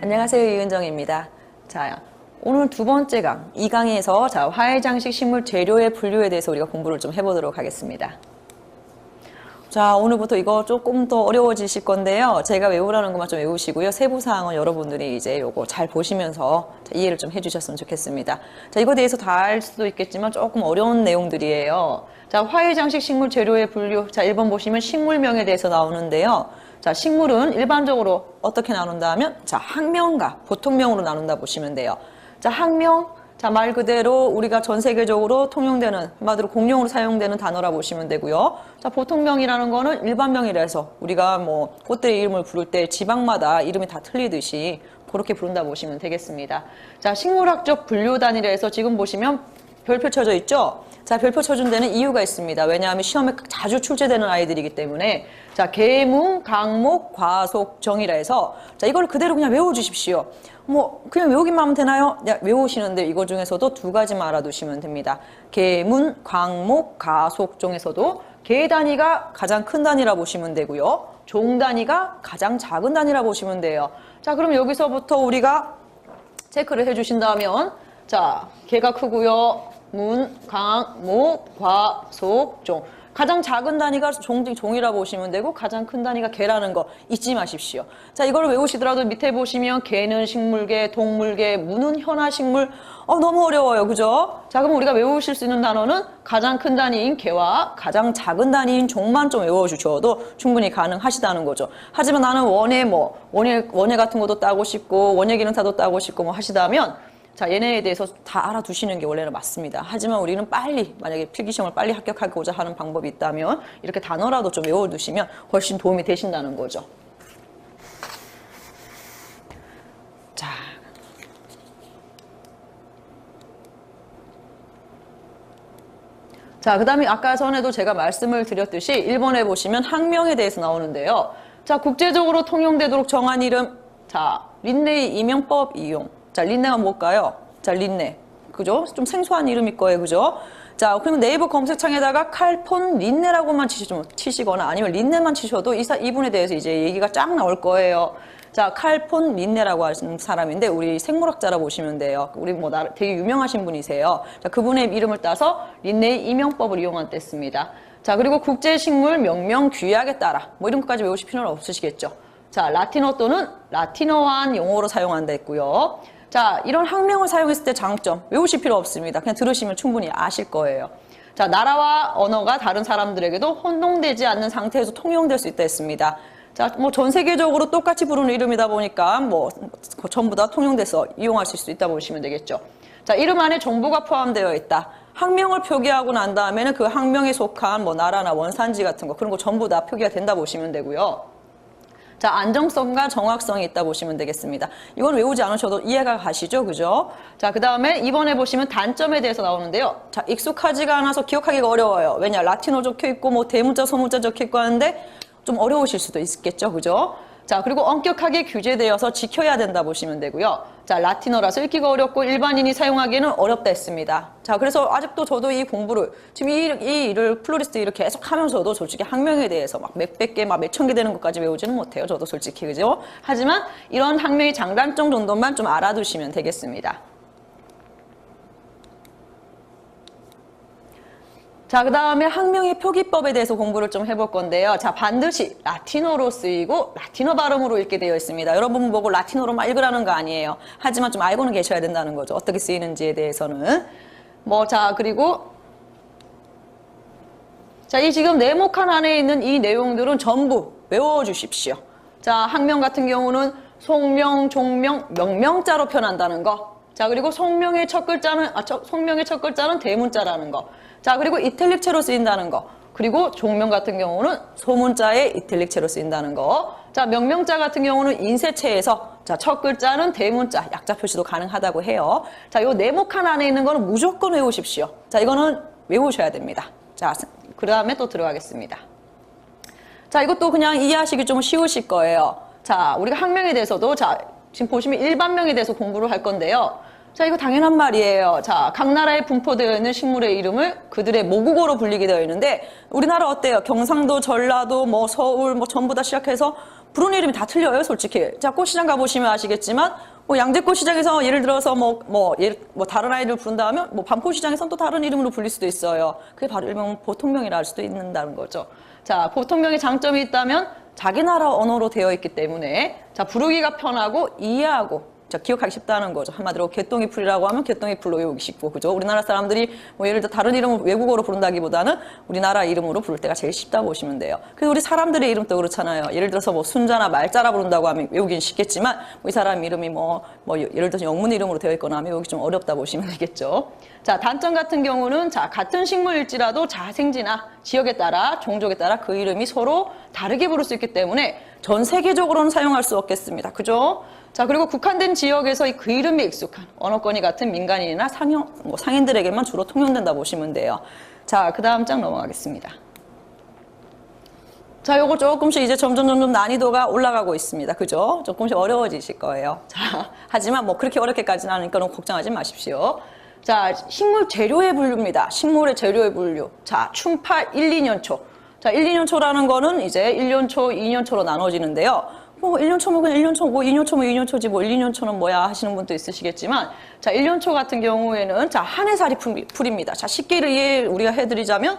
안녕하세요. 이은정입니다. 자, 오늘 두 번째 강, 이 강에서 화훼장식 식물 재료의 분류에 대해서 우리가 공부를 좀 해보도록 하겠습니다. 자, 오늘부터 이거 조금 더 어려워지실 건데요. 제가 외우라는 것만 좀 외우시고요. 세부사항은 여러분들이 이제 요거 잘 보시면서 이해를 좀 해주셨으면 좋겠습니다. 자, 이거에 대해서 다 알 수도 있겠지만 조금 어려운 내용들이에요. 자, 화훼장식 식물 재료의 분류. 자, 1번 보시면 식물명에 대해서 나오는데요. 자, 식물은 일반적으로 어떻게 나눈다 하면, 자, 학명과 보통명으로 나눈다 보시면 돼요. 자, 학명. 자, 말 그대로 우리가 전 세계적으로 통용되는, 한마디로 공용으로 사용되는 단어라 보시면 되고요. 자, 보통명이라는 거는 일반명이라서 우리가 뭐 꽃들의 이름을 부를 때 지방마다 이름이 다 틀리듯이 그렇게 부른다 보시면 되겠습니다. 자, 식물학적 분류 단위라 해서 지금 보시면 별표 쳐져 있죠? 자, 별표 쳐준 데는 이유가 있습니다. 왜냐하면 시험에 자주 출제되는 아이들이기 때문에. 자, 계문, 강목, 과속, 정이라 해서 자, 이걸 그대로 그냥 외워주십시오. 뭐 그냥 외우기만 하면 되나요? 야, 외우시는데 이거 중에서도 두 가지만 알아두시면 됩니다. 계문, 강목, 과속 중에서도 계 단위가 가장 큰 단위라 보시면 되고요. 종 단위가 가장 작은 단위라 보시면 돼요. 자, 그럼 여기서부터 우리가 체크를 해주신다면 자, 계가 크고요. 문, 강, 목, 과, 속, 종. 가장 작은 단위가 종이라 보시면 되고 가장 큰 단위가 계라는 거 잊지 마십시오. 자, 이걸 외우시더라도 밑에 보시면 계는 식물계, 동물계, 무는 현화식물. 너무 어려워요. 그죠? 자, 그럼 우리가 외우실 수 있는 단어는 가장 큰 단위인 계와 가장 작은 단위인 종만 좀 외워주셔도 충분히 가능하시다는 거죠. 하지만 나는 원예 같은 것도 따고 싶고 원예 기능사도 따고 싶고 뭐 하시다면 자, 얘네에 대해서 다 알아두시는 게 원래는 맞습니다. 하지만 우리는 빨리, 만약에 필기시험을 빨리 합격하고자 하는 방법이 있다면 이렇게 단어라도 좀 외워두시면 훨씬 도움이 되신다는 거죠. 자, 그 다음에 아까 전에도 제가 말씀을 드렸듯이 1번에 보시면 학명에 대해서 나오는데요. 자, 국제적으로 통용되도록 정한 이름. 자, 린네의 이명법 이용. 자, 린네가 뭘까요? 자, 린네. 그죠? 좀 생소한 이름일 거예요. 그죠? 자, 그러면 네이버 검색창에다가 칼폰 린네라고만 치시거나 아니면 린네만 치셔도 이분에 대해서 이제 얘기가 쫙 나올 거예요. 자, 칼폰 린네라고 하시는 사람인데 우리 생물학자라 보시면 돼요. 우리 되게 유명하신 분이세요. 자, 그분의 이름을 따서 린네의 이명법을 이용한 때씁니다. 자, 그리고 국제식물 명명 규약에 따라 뭐 이런 것까지 외우실 필요는 없으시겠죠. 자, 라틴어 또는 라틴어한 용어로 사용한다 했고요. 자, 이런 학명을 사용했을 때 장점 외우실 필요 없습니다. 그냥 들으시면 충분히 아실 거예요. 자, 나라와 언어가 다른 사람들에게도 혼동되지 않는 상태에서 통용될 수 있다 했습니다. 자, 뭐 전 세계적으로 똑같이 부르는 이름이다 보니까 뭐 전부 다 통용돼서 이용하실 수 있다 보시면 되겠죠. 자, 이름 안에 정보가 포함되어 있다. 학명을 표기하고 난 다음에는 그 학명에 속한 뭐 나라나 원산지 같은 거 그런 거 전부 다 표기가 된다 보시면 되고요. 자, 안정성과 정확성이 있다 보시면 되겠습니다. 이건 외우지 않으셔도 이해가 가시죠? 그죠? 자, 그 다음에 이번에 보시면 단점에 대해서 나오는데요. 자, 익숙하지가 않아서 기억하기가 어려워요. 왜냐? 라틴어 적혀 있고 뭐 대문자, 소문자 적혀 있고 하는데 좀 어려우실 수도 있겠죠? 그죠? 자, 그리고 엄격하게 규제되어서 지켜야 된다 보시면 되고요. 자, 라틴어라서 읽기가 어렵고 일반인이 사용하기에는 어렵다 했습니다. 자, 그래서 아직도 저도 이 공부를 지금 이 일을 플로리스트 일을 계속 하면서도 솔직히 학명에 대해서 막 몇백 개, 막 몇천 개 되는 것까지 외우지는 못해요. 저도 솔직히. 그죠? 하지만 이런 학명의 장단점 정도만 좀 알아두시면 되겠습니다. 자, 그 다음에 학명의 표기법에 대해서 공부를 좀 해볼 건데요. 자, 반드시 라틴어로 쓰이고 라틴어 발음으로 읽게 되어 있습니다. 여러분 보고 라틴어로만 읽으라는 거 아니에요. 하지만 좀 알고는 계셔야 된다는 거죠. 어떻게 쓰이는지에 대해서는. 자, 그리고 자, 이 지금 네모칸 안에 있는 이 내용들은 전부 외워주십시오. 자, 학명 같은 경우는 속명, 종명, 명명자로 표현한다는 거. 자, 그리고 속명의 첫 글자는 대문자라는 거. 자, 그리고 이탈릭체로 쓰인다는 거. 그리고 종명 같은 경우는 소문자의 이탈릭체로 쓰인다는 거. 자, 명명자 같은 경우는 인쇄체에서 자, 첫 글자는 대문자, 약자 표시도 가능하다고 해요. 자, 요 네모칸 안에 있는 거는 무조건 외우십시오. 자, 이거는 외우셔야 됩니다. 자, 그 다음에 또 들어가겠습니다. 자, 이것도 그냥 이해하시기 좀 쉬우실 거예요. 자, 우리가 학명에 대해서도 자, 지금 보시면 일반명에 대해서 공부를 할 건데요. 자, 이거 당연한 말이에요. 자, 각 나라에 분포되어 있는 식물의 이름을 그들의 모국어로 불리게 되어 있는데 우리나라 어때요? 경상도, 전라도, 뭐 서울, 뭐 전부 다 시작해서 부르는 이름이 다 틀려요, 솔직히. 자, 꽃시장 가보시면 아시겠지만, 뭐 양재꽃시장에서 예를 들어서 다른 아이를 부른다 하면 뭐 밤꽃시장에서는 또 다른 이름으로 불릴 수도 있어요. 그게 바로 일명 보통명이라 할 수도 있는다는 거죠. 자, 보통명의 장점이 있다면 자기 나라 언어로 되어 있기 때문에 자, 부르기가 편하고 이해하고 자, 기억하기 쉽다는 거죠. 한마디로 개똥이 풀이라고 하면 개똥이 풀로 외우기 쉽고, 그죠? 우리나라 사람들이 뭐 예를 들어 다른 이름을 외국어로 부른다기보다는 우리나라 이름으로 부를 때가 제일 쉽다 보시면 돼요. 그래서 우리 사람들의 이름도 그렇잖아요. 예를 들어서 뭐 순자나 말자라 부른다고 하면 외우긴 쉽겠지만, 이 사람 이름이 예를 들어서 영문 이름으로 되어 있거나 하면 외우기 좀 어렵다 보시면 되겠죠. 자, 단점 같은 경우는 자, 같은 식물일지라도 자생지나 지역에 따라, 종족에 따라 그 이름이 서로 다르게 부를 수 있기 때문에 전 세계적으로는 사용할 수 없겠습니다. 그죠? 자, 그리고 국한된 지역에서 그 이름에 익숙한 언어권이 같은 민간인이나 상인들에게만 주로 통용된다 보시면 돼요. 자, 그 다음 장 넘어가겠습니다. 자, 요거 조금씩 이제 점점 난이도가 올라가고 있습니다. 그죠? 조금씩 어려워지실 거예요. 자, 하지만 뭐 그렇게 어렵게까지는 않으니까 너무 걱정하지 마십시오. 자, 식물 재료의 분류입니다. 식물의 재료의 분류. 자, 춘파 1, 2년초. 자, 1, 2년초라는 거는 이제 1년초, 2년초로 나눠지는데요. 뭐 1년초면 그냥 1년초, 뭐 2년초면 2년초지, 뭐 1, 2년초는 뭐야 하시는 분도 있으시겠지만, 자, 1년초 같은 경우에는 자, 한 해살이 풀입니다. 자, 쉽게 우리가 해드리자면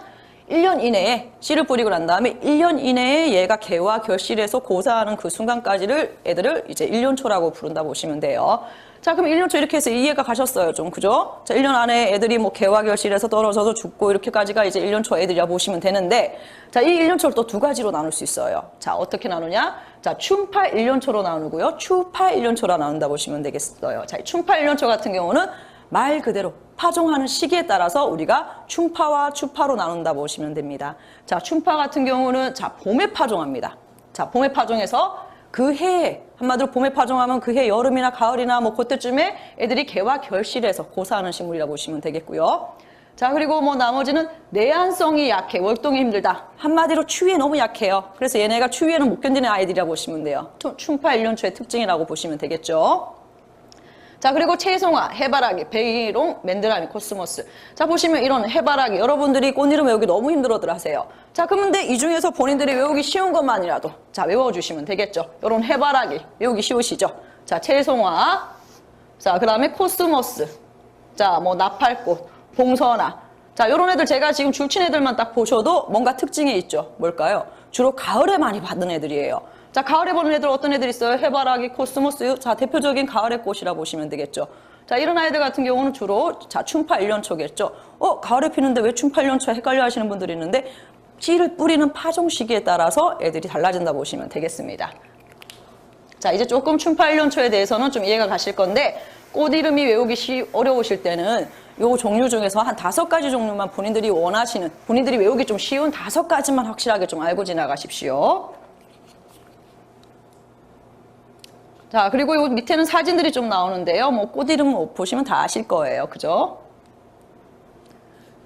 1년 이내에 씨를 뿌리고 난 다음에 1년 이내에 얘가 개와 결실해서 고사하는 그 순간까지를 애들을 이제 1년초라고 부른다 보시면 돼요. 자, 그럼 1년초 이렇게 해서 이해가 가셨어요, 좀, 그죠? 자, 1년 안에 애들이 뭐 개와 결실해서 떨어져서 죽고 이렇게까지가 이제 1년초 애들이라 보시면 되는데, 자, 이 1년초를 또 두 가지로 나눌 수 있어요. 자, 어떻게 나누냐? 자, 춘파 1년초로 나누고요, 추파 1년초로 나눈다 보시면 되겠어요. 자, 춘파 1년초 같은 경우는 말 그대로 파종하는 시기에 따라서 우리가 춘파와 추파로 나눈다 보시면 됩니다. 자, 춘파 같은 경우는 자, 봄에 파종합니다. 자, 봄에 파종해서 그 해에, 한마디로 봄에 파종하면 그 해 여름이나 가을이나 뭐 그때쯤에 애들이 개와 결실해서 고사하는 식물이라 보시면 되겠고요. 자, 그리고 뭐 나머지는 내한성이 약해, 월동이 힘들다. 한마디로 추위에 너무 약해요. 그래서 얘네가 추위에는 못 견디는 아이들이라 보시면 돼요. 춘파 1년초의 특징이라고 보시면 되겠죠. 자, 그리고 채송화, 해바라기, 베이롱, 맨드라미, 코스모스. 자, 보시면 이런 해바라기, 여러분들이 꽃 이름 외우기 너무 힘들어들 하세요. 자, 그런데 이 중에서 본인들이 외우기 쉬운 것만이라도 자, 외워주시면 되겠죠. 이런 해바라기, 외우기 쉬우시죠. 자, 채송화, 자, 그 다음에 코스모스, 자, 뭐 나팔꽃, 봉선화. 자, 요런 애들 제가 지금 줄친 애들만 딱 보셔도 뭔가 특징이 있죠. 뭘까요? 주로 가을에 많이 받는 애들이에요. 자, 가을에 보는 애들 어떤 애들 있어요? 해바라기, 코스모스. 자, 대표적인 가을의 꽃이라 보시면 되겠죠. 자, 이런 아이들 같은 경우는 주로 자, 춘파 1년초겠죠. 가을에 피는데 왜 춘파 1년초에 헷갈려 하시는 분들이 있는데 씨를 뿌리는 파종 시기에 따라서 애들이 달라진다 보시면 되겠습니다. 자, 이제 조금 춘파 1년초에 대해서는 좀 이해가 가실 건데 꽃 이름이 외우기 어려우실 때는 요 종류 중에서 한 5가지 종류만 본인들이 원하시는, 본인들이 외우기 좀 쉬운 5가지만 확실하게 좀 알고 지나가십시오. 자, 그리고 요 밑에는 사진들이 좀 나오는데요. 뭐 꽃 이름 보시면 다 아실 거예요. 그죠?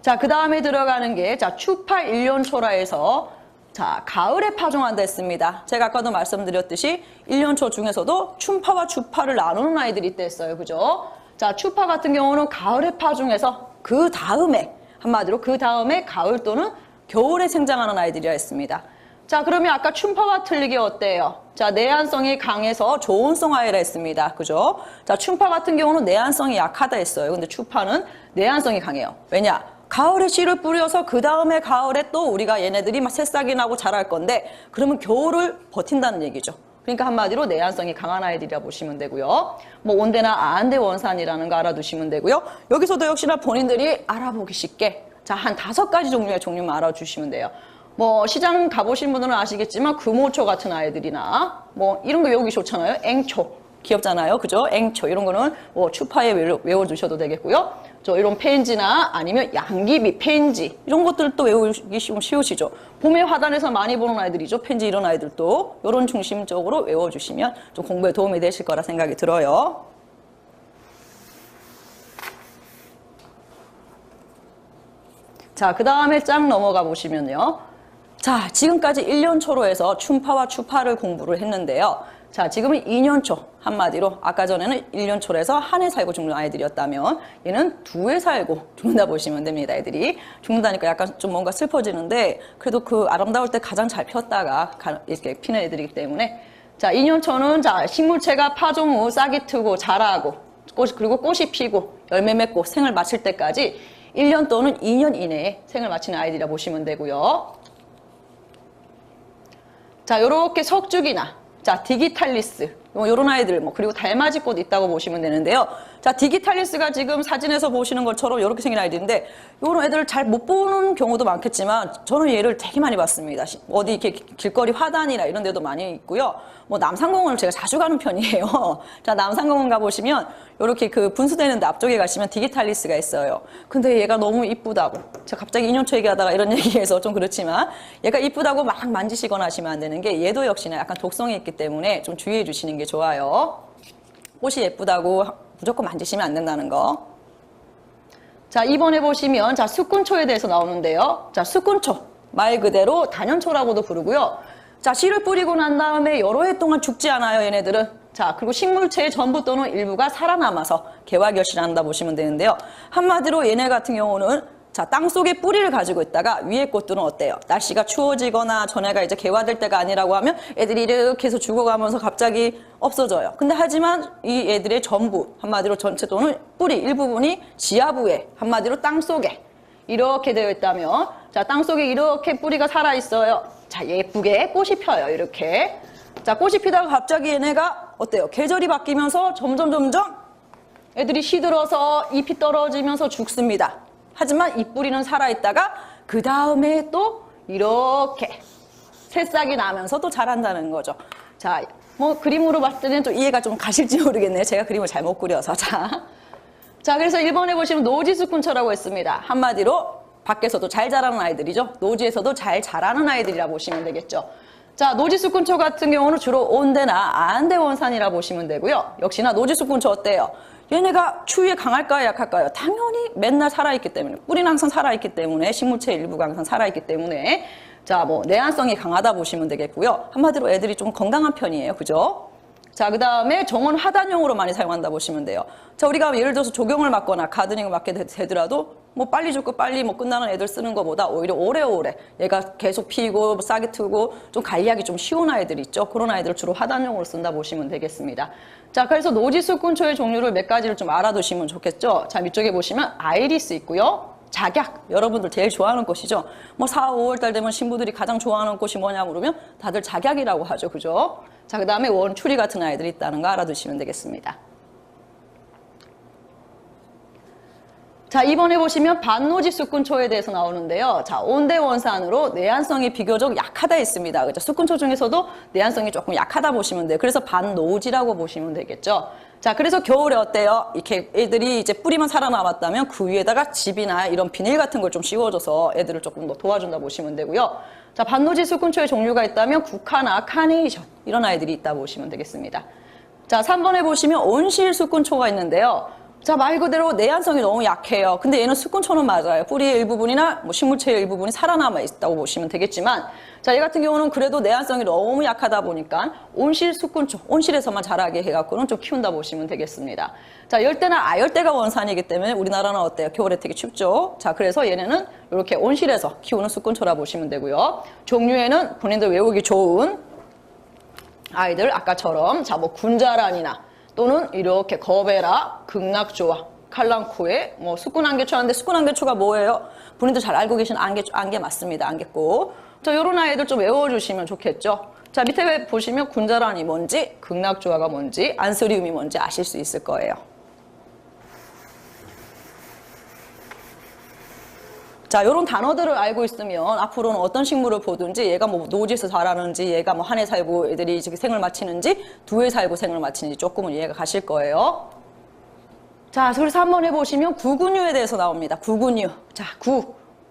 자, 그 다음에 들어가는 게 자, 추파 1년초라 해서 자, 가을에 파종한다 했습니다. 제가 아까도 말씀드렸듯이 1년초 중에서도 춘파와 추파를 나누는 아이들이 있다 했어요. 그죠? 자, 추파 같은 경우는 가을에 파종해서 그 다음에, 한마디로 그 다음에 가을 또는 겨울에 생장하는 아이들이라 했습니다. 자, 그러면 아까 춘파와 틀리게 어때요? 자, 내한성이 강해서 좋은성 아이라 했습니다. 그죠? 자, 춘파 같은 경우는 내한성이 약하다 했어요. 근데 추파는 내한성이 강해요. 왜냐? 가을에 씨를 뿌려서 그 다음에 가을에 또 우리가 얘네들이 막 새싹이 나고 자랄 건데 그러면 겨울을 버틴다는 얘기죠. 그러니까 한마디로 내한성이 강한 아이들이라 보시면 되고요. 뭐 온대나 아한대 원산이라는 거 알아두시면 되고요. 여기서도 역시나 본인들이 알아보기 쉽게 자, 한 5가지 종류의 종류만 알아주시면 돼요. 뭐 시장 가보신 분들은 아시겠지만 금호초 같은 아이들이나 뭐 이런 거 외우기 좋잖아요. 앵초 귀엽잖아요. 그죠? 앵초 이런 거는 뭐 추파에 외워주셔도 되겠고요. 저 이런 펜지나 아니면 양귀비, 펜지 이런 것들도 외우기 쉬우시죠. 봄에 화단에서 많이 보는 아이들이죠. 펜지 이런 아이들도 이런 중심적으로 외워주시면 좀 공부에 도움이 되실 거라 생각이 들어요. 자, 그 다음에 쫙 넘어가 보시면요. 자, 지금까지 1년초로 해서 춘파와 추파를 공부를 했는데요. 자, 지금은 2년초. 한마디로 아까 전에는 1년초로 해서 한 해 살고 죽는 아이들이었다면 얘는 2해 살고 죽는다 보시면 됩니다. 애들이 죽는다니까 약간 좀 뭔가 슬퍼지는데 그래도 그 아름다울 때 가장 잘 폈다가 이렇게 피는 애들이기 때문에 자, 2년초는 자, 식물체가 파종 후 싹이 트고 자라고 그리고 꽃이 피고 열매 맺고 생을 마칠 때까지 1년 또는 2년 이내에 생을 마치는 아이들이라 보시면 되고요. 자, 요렇게 석죽이나 자, 디기탈리스 요런 아이들 그리고 달맞이꽃 있다고 보시면 되는데요. 자, 디기탈리스가 지금 사진에서 보시는 것처럼 이렇게 생긴 아이들인데 요런 애들을 잘 못 보는 경우도 많겠지만 저는 얘를 되게 많이 봤습니다. 어디 이렇게 길거리 화단이나 이런 데도 많이 있고요. 뭐 남산공원을 제가 자주 가는 편이에요. 자, 남산공원 가보시면 요렇게 그 분수되는데 앞쪽에 가시면 디기탈리스가 있어요. 근데 얘가 너무 이쁘다고 제가 갑자기 2년초 얘기하다가 이런 얘기해서 좀 그렇지만 얘가 이쁘다고 막 만지시거나 하시면 안 되는 게 얘도 역시나 약간 독성이 있기 때문에 좀 주의해 주시는 게 좋아요. 꽃이 예쁘다고 무조건 만지시면 안 된다는 거. 자, 이번에 보시면 자, 수꾼초에 대해서 나오는데요. 자, 수꾼초 말 그대로 단연초라고도 부르고요. 자, 씨를 뿌리고 난 다음에 여러 해 동안 죽지 않아요, 얘네들은. 자, 그리고 식물체의 전부 또는 일부가 살아남아서 개화결실한다 보시면 되는데요. 한마디로 얘네 같은 경우는 자, 땅속에 뿌리를 가지고 있다가 위에 꽃들은 어때요? 날씨가 추워지거나 전해가 이제 개화될 때가 아니라고 하면 애들이 이렇게 해서 죽어가면서 갑자기 없어져요. 근데 하지만 이 애들의 전부, 한마디로 전체 또는 뿌리 일부분이 지하부에, 한마디로 땅속에 이렇게 되어 있다면 자, 땅속에 이렇게 뿌리가 살아있어요. 자, 예쁘게 꽃이 펴요, 이렇게. 자, 꽃이 피다가 갑자기 얘네가 어때요? 계절이 바뀌면서 점점 애들이 시들어서 잎이 떨어지면서 죽습니다. 하지만 이 뿌리는 살아있다가 그 다음에 또 이렇게 새싹이 나면서 또 자란다는 거죠. 자, 뭐 그림으로 봤을 때는 좀 이해가 좀 가실지 모르겠네요. 제가 그림을 잘못 그려서. 자, 그래서 1번에 보시면 노지수꾼초라고 했습니다. 한마디로 밖에서도 잘 자라는 아이들이죠. 노지에서도 잘 자라는 아이들이라 보시면 되겠죠. 자, 노지수꾼초 같은 경우는 주로 온대나 안대 원산이라 보시면 되고요. 역시나 노지수꾼초 어때요? 얘네가 추위에 강할까요, 약할까요? 당연히 맨날 살아있기 때문에, 뿌리는 항상 살아있기 때문에, 식물체 일부가 항상 살아있기 때문에, 자, 뭐 내한성이 강하다 보시면 되겠고요. 한마디로 애들이 좀 건강한 편이에요, 그죠? 자, 그 다음에 정원 하단용으로 많이 사용한다 보시면 돼요. 자, 우리가 예를 들어서 조경을 맡거나 가드닝을 맡게 되더라도 뭐 빨리 죽고 빨리 뭐 끝나는 애들 쓰는 것보다 오히려 오래오래 얘가 계속 피고 뭐 싹이 트고 좀 관리하기 좀 쉬운 아이들 있죠. 그런 아이들을 주로 하단용으로 쓴다 보시면 되겠습니다. 자, 그래서 노지수꾼초의 종류를 몇 가지를 좀 알아두시면 좋겠죠. 자, 밑쪽에 보시면 아이리스 있고요. 작약, 여러분들 제일 좋아하는 꽃이죠. 뭐 4, 5월달 되면 신부들이 가장 좋아하는 꽃이 뭐냐 물으면 다들 작약이라고 하죠. 그죠? 자, 그 다음에 원추리 같은 아이들이 있다는 거 알아두시면 되겠습니다. 자, 이번에 보시면 반노지수꾼초에 대해서 나오는데요. 자, 온대원산으로 내한성이 비교적 약하다 있습니다. 그죠? 수꾼초 중에서도 내한성이 조금 약하다 보시면 돼요. 그래서 반노지라고 보시면 되겠죠. 자, 그래서 겨울에 어때요? 이렇게 애들이 이제 뿌리만 살아남았다면 그 위에다가 집이나 이런 비닐 같은 걸 좀 씌워줘서 애들을 조금 더 도와준다 보시면 되고요. 자, 반노지수꾼초의 종류가 있다면 국화나 카네이션 이런 아이들이 있다 보시면 되겠습니다. 자, 3번에 보시면 온실수꾼초가 있는데요. 자, 말 그대로 내한성이 너무 약해요. 근데 얘는 수꾼초는 맞아요. 뿌리의 일부분이나 뭐 식물체의 일부분이 살아남아 있다고 보시면 되겠지만, 자, 얘 같은 경우는 그래도 내한성이 너무 약하다 보니까 온실 수꾼초, 온실에서만 자라게 해갖고는 좀 키운다 보시면 되겠습니다. 자, 열대나 아열대가 원산이기 때문에 우리나라는 어때요? 겨울에 되게 춥죠? 자, 그래서 얘네는 이렇게 온실에서 키우는 수꾼초라 보시면 되고요. 종류에는 본인들 외우기 좋은 아이들, 아까처럼, 자, 뭐 군자란이나 또는 이렇게 거베라, 극락조화, 칼랑코에 뭐 수꾼안개초 하는데 수꾼안개초가 뭐예요? 본인들 잘 알고 계신 안개 맞습니다. 안개꽃. 자, 요런 아이들 좀 외워주시면 좋겠죠. 자, 밑에 보시면 군자란이 뭔지, 극락조화가 뭔지, 안스리움이 뭔지 아실 수 있을 거예요. 자, 요런 단어들을 알고 있으면 앞으로는 어떤 식물을 보든지 얘가 뭐 노지에서 자라는지 얘가 뭐 한 해 살고 애들이 생을 마치는지 2해 살고 생을 마치는지 조금은 이해가 가실 거예요. 자, 그래서 한번 해보시면 구근류에 대해서 나옵니다. 구근류. 자,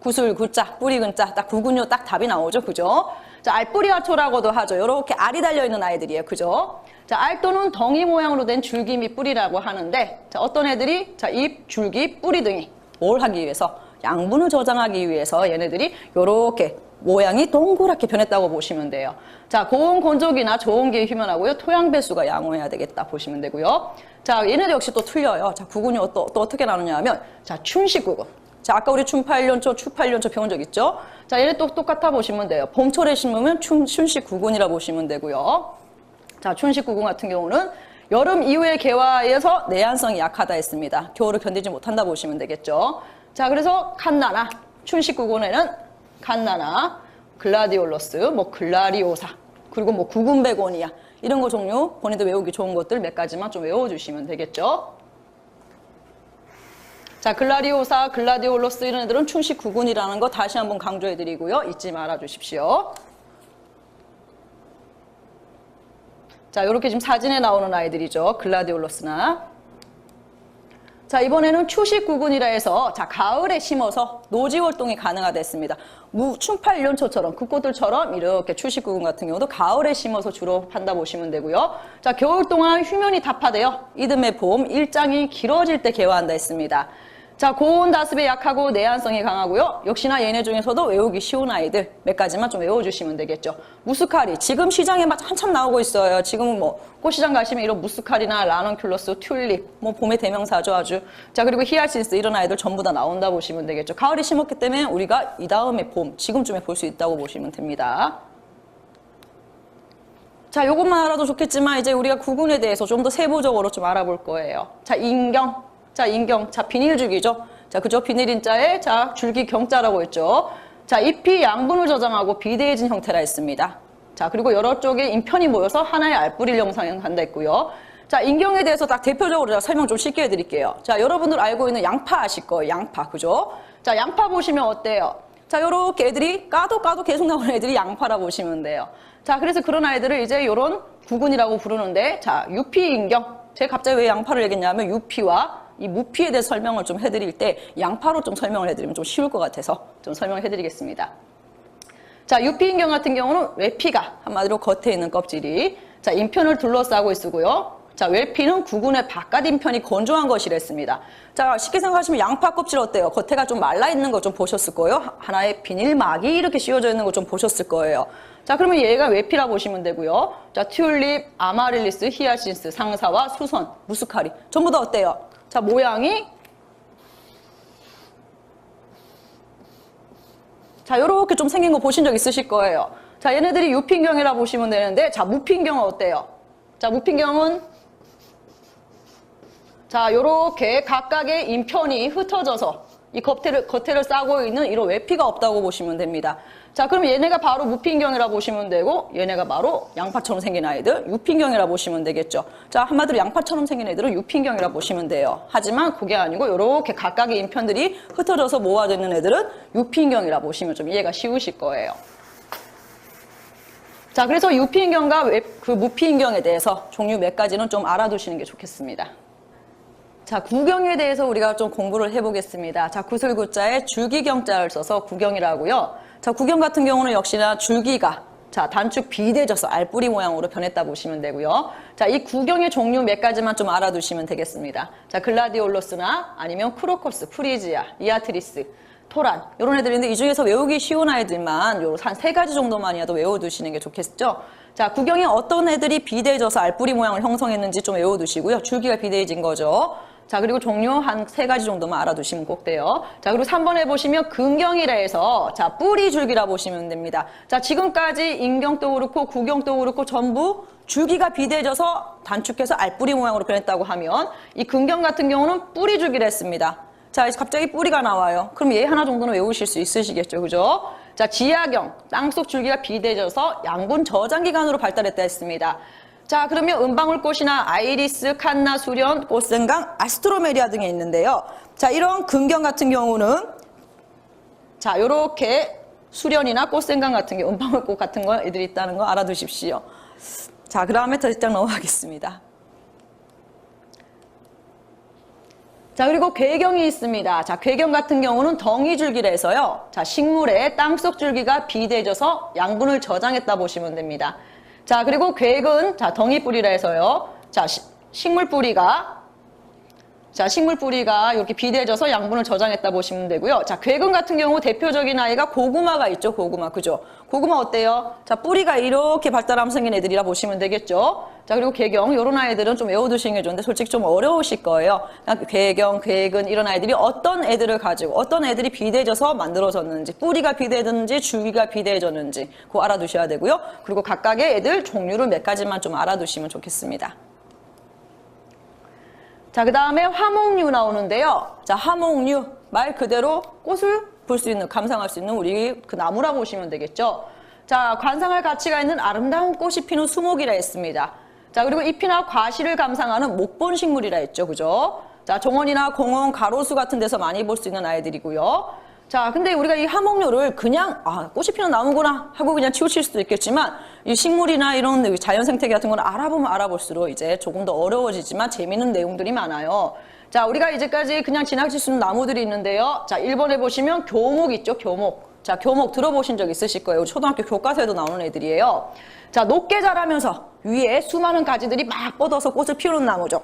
구슬, 구자, 뿌리 근자, 딱 구근류 딱 답이 나오죠. 그죠? 자, 알뿌리화초라고도 하죠. 요렇게 알이 달려있는 아이들이에요. 그죠? 자, 알 또는 덩이 모양으로 된 줄기 및 뿌리라고 하는데, 자, 어떤 애들이, 자, 잎, 줄기, 뿌리 등이 뭘 하기 위해서? 양분을 저장하기 위해서 얘네들이 요렇게 모양이 동그랗게 변했다고 보시면 돼요. 자, 고온 건조기나 좋은 기에 휴면하고요. 토양 배수가 양호해야 되겠다 보시면 되고요. 자, 얘네들 역시 또 틀려요. 자, 구근이 또 어떻게 나누냐 하면, 자, 춘식구근. 자, 아까 우리 춘8년초, 추8년초 배운 적 있죠? 자, 얘네 또 똑같아 보시면 돼요. 봄철에 심으면 춘식구근이라 보시면 되고요. 자, 춘식구군 같은 경우는 여름 이후의 개화에서 내한성이 약하다 했습니다. 겨울을 견디지 못한다 보시면 되겠죠. 자, 그래서 칸나나, 춘식구군에는 칸나나, 글라디올러스, 뭐 글라리오사, 그리고 뭐 구군베고니아 이런 거 종류 본인도 외우기 좋은 것들 몇 가지만 좀 외워주시면 되겠죠. 자, 글라리오사, 글라디올러스 이런 애들은 춘식구군이라는 거 다시 한번 강조해드리고요. 잊지 말아 주십시오. 자, 이렇게 지금 사진에 나오는 아이들이죠. 글라디올러스나. 자, 이번에는 추식구군이라 해서 자, 가을에 심어서 노지 활동이 가능하다 했습니다. 충팔연초처럼 그 꽃들처럼 이렇게 추식구군 같은 경우도 가을에 심어서 주로 판다 보시면 되고요. 자, 겨울 동안 휴면이 답하되어 이듬해 봄 일장이 길어질 때 개화한다 했습니다. 자, 고온 다습에 약하고 내한성이 강하고요. 역시나 얘네 중에서도 외우기 쉬운 아이들 몇 가지만 좀 외워주시면 되겠죠. 무스카리, 지금 시장에 한참 나오고 있어요. 지금은 뭐 꽃시장 가시면 이런 무스카리나 라넌큘러스, 튤립, 뭐 봄의 대명사죠 아주. 자, 그리고 히아신스 이런 아이들 전부 다 나온다 보시면 되겠죠. 가을에 심었기 때문에 우리가 이 다음에 봄, 지금쯤에 볼 수 있다고 보시면 됩니다. 자, 요것만 알아도 좋겠지만 이제 우리가 구군에 대해서 좀 더 세부적으로 좀 알아볼 거예요. 자, 인경. 자, 인경. 자, 비닐줄기죠. 자, 그죠? 비닐인자에, 자, 줄기 경자라고 했죠. 자, 잎이 양분을 저장하고 비대해진 형태라 했습니다. 자, 그리고 여러 쪽에 잎편이 모여서 하나의 알뿌리를 형성한다 했고요. 자, 인경에 대해서 딱 대표적으로 제가 설명 좀 쉽게 해드릴게요. 자, 여러분들 알고 있는 양파 아실 거예요. 양파. 그죠? 자, 양파 보시면 어때요? 자, 요렇게 애들이 까도 계속 나오는 애들이 양파라 보시면 돼요. 자, 그래서 그런 아이들을 이제 요런 구군이라고 부르는데, 자, 유피인경. 제가 갑자기 왜 양파를 얘기했냐면 유피와 이 무피에 대해서 설명을 좀 해드릴 때 양파로 좀 설명을 해드리면 좀 쉬울 것 같아서 좀 설명을 해드리겠습니다. 자, 유피인경 같은 경우는 외피가 한마디로 겉에 있는 껍질이 자, 인편을 둘러싸고 있고요. 자, 외피는 구군의 바깥 인편이 건조한 것이랬습니다. 자, 쉽게 생각하시면 양파 껍질 어때요? 겉에가 좀 말라 있는 거 좀 보셨을 거예요. 하나의 비닐막이 이렇게 씌워져 있는 거 좀 보셨을 거예요. 자, 그러면 얘가 외피라 보시면 되고요. 자, 튤립, 아마릴리스, 히아신스, 상사와 수선, 무스카리 전부 다 어때요? 자, 모양이 자, 요렇게 좀 생긴 거 보신 적 있으실 거예요. 자, 얘네들이 유핀경이라 보시면 되는데 자, 무핀경은 어때요? 자, 무핀경은 자, 요렇게 각각의 인편이 흩어져서 이 겉에를 싸고 있는 이런 외피가 없다고 보시면 됩니다. 자, 그럼 얘네가 바로 무핀경이라 보시면 되고 얘네가 바로 양파처럼 생긴 아이들 유핀경이라 보시면 되겠죠. 자, 한마디로 양파처럼 생긴 애들은 유핀경이라 보시면 돼요. 하지만 그게 아니고 이렇게 각각의 인편들이 흩어져서 모아져 있는 애들은 유핀경이라 보시면 좀 이해가 쉬우실 거예요. 자, 그래서 유핀경과 그 무핀경에 대해서 종류 몇 가지는 좀 알아두시는 게 좋겠습니다. 자, 구경에 대해서 우리가 좀 공부를 해보겠습니다. 자, 구슬구자에 줄기경자를 써서 구경이라고요. 자, 구경 같은 경우는 역시나 줄기가 자, 단축 비대져서 알뿌리 모양으로 변했다 보시면 되고요. 자, 이 구경의 종류 몇 가지만 좀 알아두시면 되겠습니다. 자, 글라디올러스나 아니면 크로커스, 프리지아, 이아트리스, 토란 이런 애들인데 이 중에서 외우기 쉬운 아이들만 요 한 3가지 정도만이라도 외워두시는 게 좋겠죠. 자, 구경에 어떤 애들이 비대해져서 알뿌리 모양을 형성했는지 좀 외워두시고요. 줄기가 비대해진 거죠. 자, 그리고 종류 한 3가지 정도만 알아두시면 꼭 돼요. 자, 그리고 3번에 보시면 근경이라 해서 자, 뿌리 줄기라 보시면 됩니다. 자, 지금까지 인경도 그렇고 구경도 그렇고 전부 줄기가 비대해져서 단축해서 알뿌리 모양으로 변했다고 하면 이 근경 같은 경우는 뿌리 줄기라 했습니다. 자, 갑자기 뿌리가 나와요. 그럼 얘 하나 정도는 외우실 수 있으시겠죠, 그죠? 자, 지하경, 땅속 줄기가 비대해져서 양분 저장 기관으로 발달했다 했습니다. 자, 그러면 은방울꽃이나 아이리스, 칸나, 수련, 꽃생강, 아스트로메리아 등이 있는데요. 자, 이런 근경 같은 경우는 자, 요렇게 수련이나 꽃생강 같은 게 은방울꽃 같은 거 애들이 있다는 거 알아두십시오. 자, 그 다음에 절장 넘어가겠습니다. 자, 그리고 괴경이 있습니다. 자, 괴경 같은 경우는 덩이줄기라 해서요. 자, 식물의 땅속 줄기가 비대해져서 양분을 저장했다 보시면 됩니다. 자, 그리고 괴근, 자, 덩이뿌리라 해서요. 자, 식물 뿌리가 자, 식물 뿌리가 이렇게 비대해져서 양분을 저장했다 보시면 되고요. 자, 괴근 같은 경우 대표적인 아이가 고구마가 있죠. 고구마. 그죠? 고구마 어때요? 자, 뿌리가 이렇게 발달하면서 생긴 애들이라 보시면 되겠죠. 자, 그리고 괴경, 이런 아이들은 좀 외워두시는 게 좋은데 솔직히 좀 어려우실 거예요. 괴경, 괴근 이런 아이들이 어떤 애들을 가지고 어떤 애들이 비대해져서 만들어졌는지, 뿌리가 비대해졌는지, 줄기가 비대해졌는지 그거 알아두셔야 되고요. 그리고 각각의 애들 종류를 몇 가지만 좀 알아두시면 좋겠습니다. 자, 그 다음에 화목류 나오는데요. 자, 화목류 말 그대로 꽃을 볼 수 있는, 감상할 수 있는 우리 그 나무라고 보시면 되겠죠. 자, 관상할 가치가 있는 아름다운 꽃이 피는 수목이라 했습니다. 자, 그리고 잎이나 과실을 감상하는 목본식물이라 했죠. 그죠? 자, 정원이나 공원, 가로수 같은 데서 많이 볼 수 있는 아이들이고요. 자, 근데 우리가 이 화목류를 그냥 꽃이 피는 나무구나 하고 그냥 치우칠 수도 있겠지만 이 식물이나 이런 자연 생태계 같은 건 알아보면 알아볼수록 이제 조금 더 어려워지지만 재미있는 내용들이 많아요. 자, 우리가 이제까지 그냥 지나칠 수 있는 나무들이 있는데요. 자, 1번에 보시면 교목 있죠, 교목. 자, 교목 들어보신 적 있으실 거예요. 초등학교 교과서에도 나오는 애들이에요. 자, 높게 자라면서 위에 수많은 가지들이 막 뻗어서 꽃을 피우는 나무죠.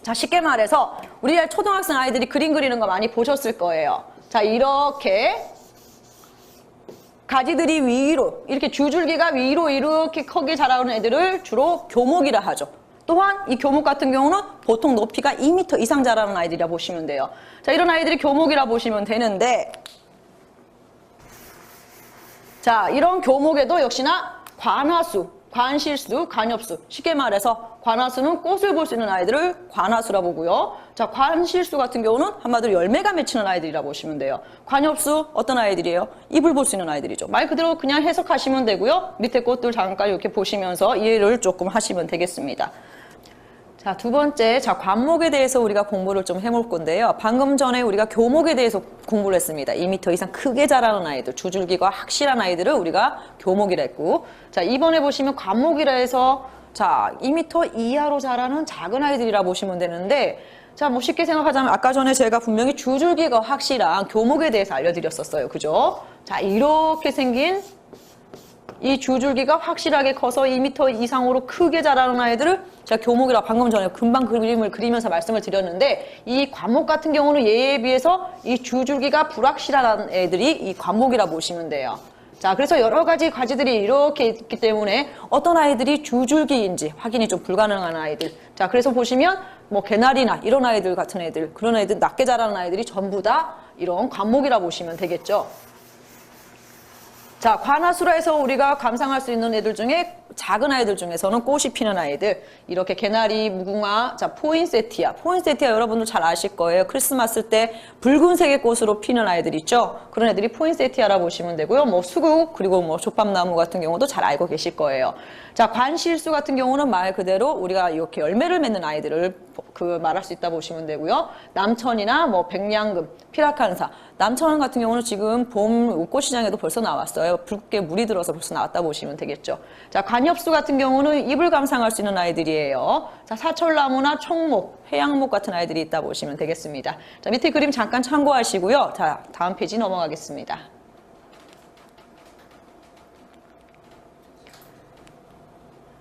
자, 쉽게 말해서 우리 초등학생 아이들이 그림 그리는 거 많이 보셨을 거예요. 자, 이렇게 가지들이 위로, 이렇게 주줄기가 위로 이렇게 크게 자라는 애들을 주로 교목이라 하죠. 또한 이 교목 같은 경우는 보통 높이가 2m 이상 자라는 아이들이라 보시면 돼요. 자, 이런 아이들이 교목이라 보시면 되는데, 자, 이런 교목에도 역시나 관하수, 관실수, 관엽수. 쉽게 말해서 관하수는 꽃을 볼 수 있는 아이들을 관하수라 보고요. 자, 관실수 같은 경우는 한마디로 열매가 맺히는 아이들이라 보시면 돼요. 관엽수 어떤 아이들이에요? 잎을 볼 수 있는 아이들이죠. 말 그대로 그냥 해석하시면 되고요. 밑에 꽃들 잠깐 이렇게 보시면서 이해를 조금 하시면 되겠습니다. 자, 두 번째, 자, 관목에 대해서 우리가 공부를 좀 해볼 건데요. 방금 전에 우리가 교목에 대해서 공부를 했습니다. 2m 이상 크게 자라는 아이들, 주줄기가 확실한 아이들을 우리가 교목이라 했고, 자, 이번에 보시면 관목이라 해서, 자, 2m 이하로 자라는 작은 아이들이라 보시면 되는데, 자, 뭐 쉽게 생각하자면 아까 전에 제가 분명히 주줄기가 확실한 교목에 대해서 알려드렸었어요. 그죠? 자, 이렇게 생긴 이 주줄기가 확실하게 커서 2m 이상으로 크게 자라는 아이들을 제가 교목이라 방금 전에 금방 그림을 그리면서 말씀을 드렸는데, 이 관목 같은 경우는 얘에 비해서 이 주줄기가 불확실한 애들이 이 관목이라 보시면 돼요. 자, 그래서 여러 가지 가지들이 이렇게 있기 때문에 어떤 아이들이 주줄기인지 확인이 좀 불가능한 아이들. 자, 그래서 보시면 뭐 개나리나 이런 아이들 같은 애들, 그런 애들 낮게 자라는 아이들이 전부 다 이런 관목이라 보시면 되겠죠. 자, 관하수라 해서 우리가 감상할 수 있는 애들 중에 작은 아이들 중에서는 꽃이 피는 아이들, 이렇게 개나리, 무궁화, 자, 포인세티아. 포인세티아 여러분들 잘 아실 거예요. 크리스마스 때 붉은색의 꽃으로 피는 아이들 있죠. 그런 애들이 포인세티아라 보시면 되고요. 뭐 수국, 그리고 뭐 조팝나무 같은 경우도 잘 알고 계실 거예요. 자, 관실수 같은 경우는 말 그대로 우리가 이렇게 열매를 맺는 아이들을 말할 수 있다 보시면 되고요. 남천이나 뭐 백냥금, 피라칸사. 남천 같은 경우는 지금 봄 옷꽃시장에도 벌써 나왔어요. 붉게 물이 들어서 벌써 나왔다 보시면 되겠죠. 자, 관엽수 같은 경우는 잎을 감상할 수 있는 아이들이에요. 자, 사철나무나 청목, 회양목 같은 아이들이 있다 보시면 되겠습니다. 자, 밑에 그림 잠깐 참고하시고요. 자, 다음 페이지 넘어가겠습니다.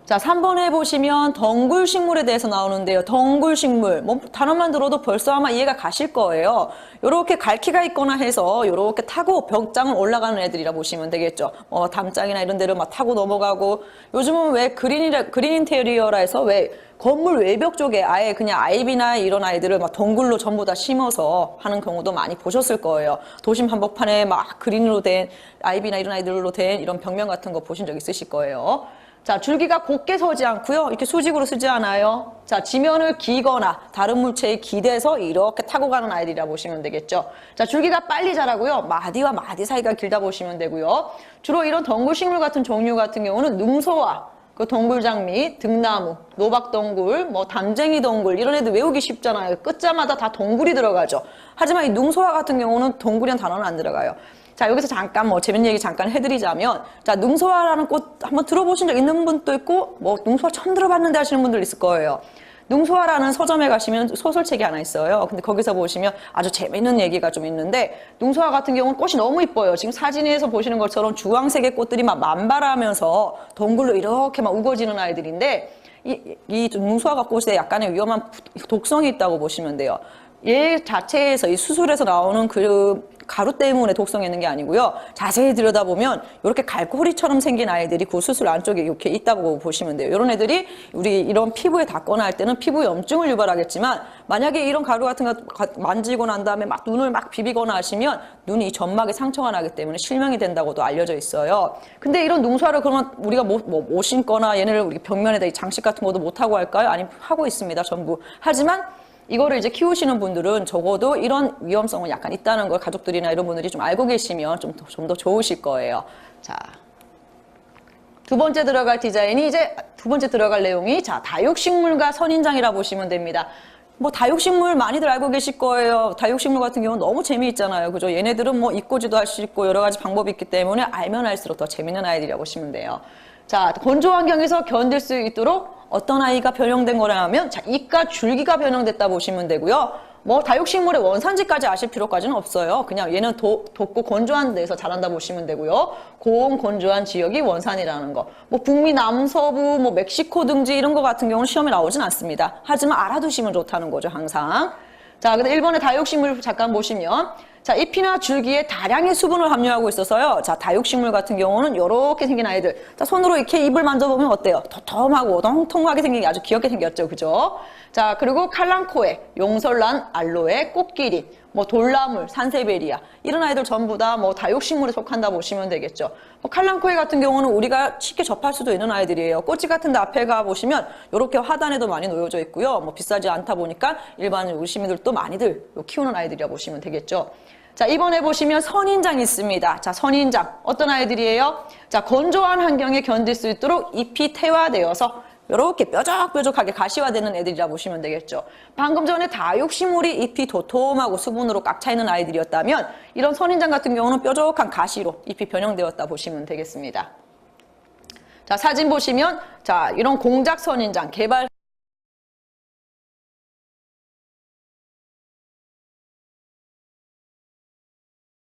자, 3번에 보시면 덩굴식물에 대해서 나오는데요. 덩굴식물, 뭐 단어만 들어도 벌써 아마 이해가 가실 거예요. 요렇게 갈퀴가 있거나 해서 요렇게 타고 벽장을 올라가는 애들이라 보시면 되겠죠. 담장이나 이런 데를 막 타고 넘어가고, 요즘은 왜 그린 인테리어라 해서 왜 건물 외벽 쪽에 아예 그냥 아이비나 이런 아이들을 막 덩굴로 전부 다 심어서 하는 경우도 많이 보셨을 거예요. 도심 한복판에 막 그린으로 된 아이비나 이런 아이들로 된 이런 벽면 같은 거 보신 적 있으실 거예요. 자, 줄기가 곧게 서지 않고요. 이렇게 수직으로 서지 않아요. 자, 지면을 기거나 다른 물체에 기대서 이렇게 타고 가는 아이들이라 보시면 되겠죠. 자, 줄기가 빨리 자라고요. 마디와 마디 사이가 길다 보시면 되고요. 주로 이런 덩굴식물 같은 종류 같은 경우는 능소화, 그 덩굴장미, 등나무, 노박덩굴, 뭐 담쟁이 덩굴 이런 애들 외우기 쉽잖아요. 끝자마다 다 덩굴이 들어가죠. 하지만 이 능소화 같은 경우는 덩굴이란 단어는 안 들어가요. 자, 여기서 잠깐 뭐 재밌는 얘기 잠깐 해드리자면, 자, 능소화라는 꽃 한번 들어보신 적 있는 분도 있고, 뭐 능소화 처음 들어봤는데 하시는 분들 있을 거예요. 능소화라는 서점에 가시면 소설책이 하나 있어요. 근데 거기서 보시면 아주 재밌는 얘기가 좀 있는데, 능소화 같은 경우는 꽃이 너무 이뻐요. 지금 사진에서 보시는 것처럼 주황색의 꽃들이 막 만발하면서 덩굴로 이렇게 막 우거지는 아이들인데, 이 능수화가 꽃에 약간의 위험한 독성이 있다고 보시면 돼요. 얘 자체에서 이 수술에서 나오는 그 가루 때문에 독성이 있는 게 아니고요. 자세히 들여다보면 이렇게 갈고리처럼 생긴 아이들이 그 수술 안쪽에 이렇게 있다고 보시면 돼요. 이런 애들이 우리 이런 피부에 닿거나 할 때는 피부 염증을 유발하겠지만 만약에 이런 가루 같은 거 만지고 난 다음에 막 눈을 막 비비거나 하시면 눈이 이 점막에 상처가 나기 때문에 실명이 된다고도 알려져 있어요. 근데 이런 능수화를 그러면 우리가 못 신거나 얘네를 우리 벽면에다 이 장식 같은 것도 못 하고 할까요? 아니면 하고 있습니다. 전부. 하지만 이거를 이제 키우시는 분들은 적어도 이런 위험성은 약간 있다는 걸 가족들이나 이런 분들이 좀 알고 계시면 좀 더 좋으실 거예요. 자, 두 번째 들어갈 디자인이 이제 두 번째 들어갈 내용이 자, 다육식물과 선인장이라 보시면 됩니다. 뭐 다육식물 많이들 알고 계실 거예요. 다육식물 같은 경우는 너무 재미있잖아요. 그죠? 얘네들은 뭐 이꼬지도 할 수 있고 여러 가지 방법이 있기 때문에 알면 알수록 더 재밌는 아이들이라고 보시면 돼요. 자, 건조 환경에서 견딜 수 있도록 어떤 아이가 변형된 거라면 자, 잎과 줄기가 변형됐다 보시면 되고요. 뭐 다육식물의 원산지까지 아실 필요까지는 없어요. 그냥 얘는 덥고 건조한 데서 자란다 보시면 되고요. 고온 건조한 지역이 원산이라는 거. 뭐 북미 남서부, 뭐 멕시코 등지 이런 거 같은 경우는 시험에 나오진 않습니다. 하지만 알아두시면 좋다는 거죠, 항상. 자, 근데 일본의 다육식물 잠깐 보시면 자, 잎이나 줄기에 다량의 수분을 함유하고 있어서요. 자, 다육식물 같은 경우는 이렇게 생긴 아이들. 자, 손으로 이렇게 잎을 만져보면 어때요? 도톰하고 통통하게 생긴 게 아주 귀엽게 생겼죠. 그죠? 자, 그리고 칼랑코에, 용설란, 알로에, 꽃기리, 뭐 돌나물, 산세베리아 이런 아이들 전부 다 뭐 다육식물에 속한다 보시면 되겠죠. 뭐 칼랑코에 같은 경우는 우리가 쉽게 접할 수도 있는 아이들이에요. 꽃집 같은 데 앞에 가 보시면 이렇게 화단에도 많이 놓여져 있고요. 뭐 비싸지 않다 보니까 일반 우리 시민들도 많이들 키우는 아이들이라 보시면 되겠죠. 자, 이번에 보시면 선인장 있습니다. 자, 선인장 어떤 아이들이에요? 자, 건조한 환경에 견딜 수 있도록 잎이 태화되어서 이렇게 뾰족뾰족하게 가시화되는 애들이라 보시면 되겠죠. 방금 전에 다육식물이 잎이 도톰하고 수분으로 꽉 차 있는 아이들이었다면 이런 선인장 같은 경우는 뾰족한 가시로 잎이 변형되었다 보시면 되겠습니다. 자, 사진 보시면 자, 이런 공작 선인장 개발